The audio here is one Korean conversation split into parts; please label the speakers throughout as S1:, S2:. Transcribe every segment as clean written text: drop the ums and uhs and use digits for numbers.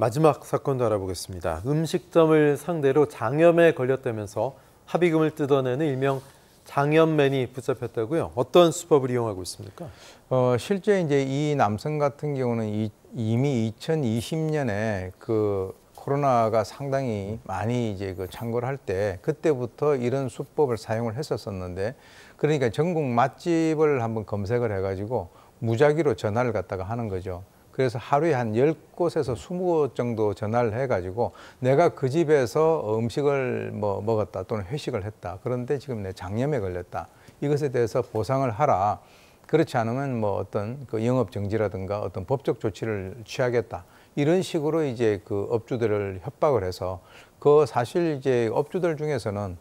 S1: 마지막 사건도 알아보겠습니다. 음식점을 상대로 장염에 걸렸다면서 합의금을 뜯어내는 일명 장염맨이 붙잡혔다고요? 어떤 수법을 이용하고 있습니까?
S2: 실제 이제 이 남성 같은 경우는 이미 2020년에 그 코로나가 상당히 많이 이제 그 창궐할 때 그때부터 이런 수법을 사용을 했었었는데, 그러니까 전국 맛집을 한번 검색을 해가지고 무작위로 전화를 갖다가 하는 거죠. 그래서 하루에 한 10곳에서 20곳 정도 전화를 해가지고 내가 그 집에서 음식을 먹었다 또는 회식을 했다. 그런데 지금 내 장염에 걸렸다. 이것에 대해서 보상을 하라. 그렇지 않으면 어떤 그 영업 정지라든가 어떤 법적 조치를 취하겠다. 이런 식으로 이제 그 업주들을 협박을 해서 그 사실 이제 업주들 중에서는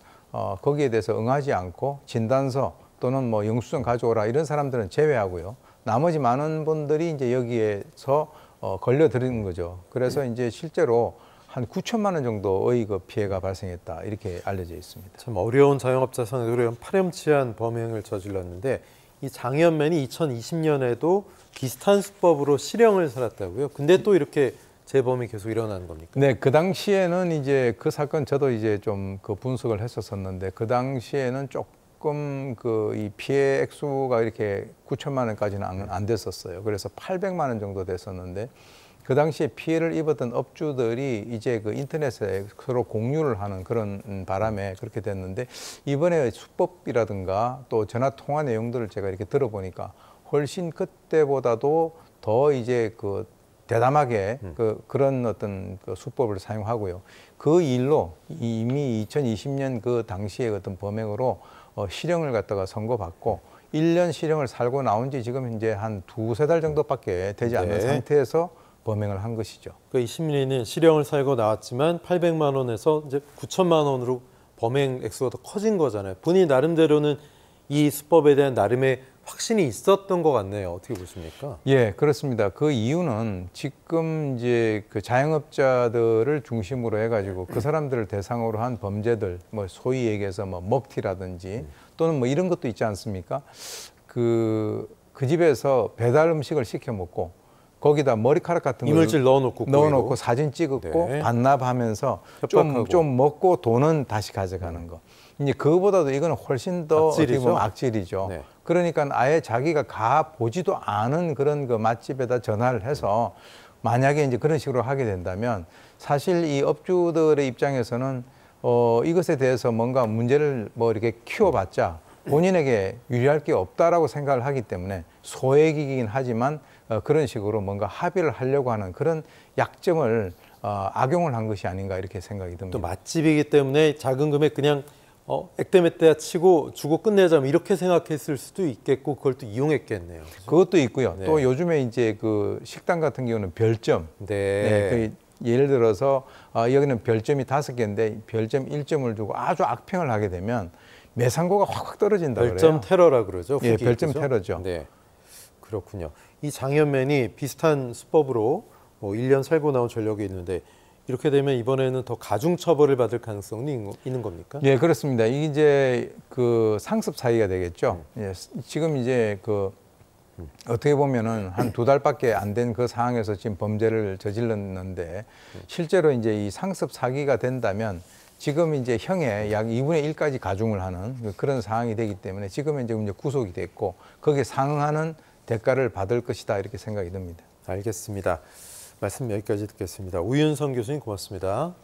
S2: 거기에 대해서 응하지 않고 진단서 또는 영수증 가져오라 이런 사람들은 제외하고요. 나머지 많은 분들이 이제 여기에서 걸려들은 거죠. 그래서 이제 실제로 한 9천만 원 정도의 그 피해가 발생했다 이렇게 알려져 있습니다.
S1: 참 어려운 자영업자 상대로 파렴치한 범행을 저질렀는데, 이 장염맨이 2020년에도 비슷한 수법으로 실형을 살았다고요? 근데 또 이렇게 재범이 계속 일어나는 겁니까?
S2: 네, 그 당시에는 이제 그 사건 저도 이제 좀 그 분석을 했었었는데, 그 당시에는 조금 그 이 피해 액수가 이렇게 9천만 원까지는 안 됐었어요. 그래서 800만 원 정도 됐었는데, 그 당시에 피해를 입었던 업주들이 이제 그 인터넷에 서로 공유를 하는 그런 바람에 그렇게 됐는데, 이번에 수법이라든가 또 전화 통화 내용들을 제가 이렇게 들어보니까 훨씬 그때보다도 더 이제 그 대담하게 그런 어떤 그 수법을 사용하고요. 그 일로 이미 2020년 그 당시에 어떤 범행으로 실형을 갖다가 선고받고 1년 실형을 살고 나온 지 지금 이제 한 2-3달 정도밖에 되지 않는 상태에서 범행을 한 것이죠.
S1: 이 시민은 실형을 살고 나왔지만 800만 원에서 이제 9천만 원으로 범행 액수가 더 커진 거잖아요. 본인 나름대로는 이 수법에 대한 나름의 확신이 있었던 것 같네요. 어떻게 보십니까?
S2: 예, 그렇습니다. 그 이유는 지금 이제 그 자영업자들을 중심으로 해가지고 그 사람들을 대상으로 한 범죄들, 소위 얘기해서 먹튀라든지 또는 이런 것도 있지 않습니까? 그 집에서 배달 음식을 시켜 먹고 거기다 머리카락 같은 걸
S1: 이물질 넣어놓고
S2: 사진 찍었고 반납하면서 좀 먹고 돈은 다시 가져가는 거. 이제 그거보다도 이거는 훨씬 더 어떻게 보면 악질이죠. 네. 그러니까 아예 자기가 가 보지도 않은 그런 그 맛집에다 전화를 해서 만약에 이제 그런 식으로 하게 된다면 사실 이 업주들의 입장에서는 이것에 대해서 뭔가 문제를 이렇게 키워봤자 본인에게 유리할 게 없다라고 생각을 하기 때문에 소액이긴 하지만 그런 식으로 뭔가 합의를 하려고 하는 그런 약점을 악용을 한 것이 아닌가 이렇게 생각이 듭니다.
S1: 또 맛집이기 때문에 작은 금액 그냥 액땜했대야 치고 주고 끝내자 이렇게 생각했을 수도 있겠고 그걸 또 이용했겠네요. 그렇죠?
S2: 그것도 있고요. 네. 또 요즘에 이제 그 식당 같은 경우는 별점. 네. 예를 들어서 여기는 별점이 5개인데 별점 1점을 주고 아주 악평을 하게 되면 매상고가 확 떨어진다 그래요.
S1: 별점 테러라 그러죠.
S2: 예, 별점 테러죠.
S1: 네, 그렇군요. 이 장염맨이 비슷한 수법으로 1년 살고 나온 전력이 있는데 이렇게 되면 이번에는 더 가중 처벌을 받을 가능성이 있는 겁니까?
S2: 예, 그렇습니다. 이게 이제 그 상습 사기가 되겠죠. 예, 지금 이제 그 어떻게 보면은 한 2달밖에 안 된 그 상황에서 지금 범죄를 저질렀는데 실제로 이제 이 상습 사기가 된다면 지금 이제 형의 약 2분의 1까지 가중을 하는 그런 상황이 되기 때문에 지금 이제 구속이 됐고 거기에 상응하는 대가를 받을 것이다 이렇게 생각이 듭니다.
S1: 알겠습니다. 말씀 여기까지 듣겠습니다. 우윤성 교수님 고맙습니다.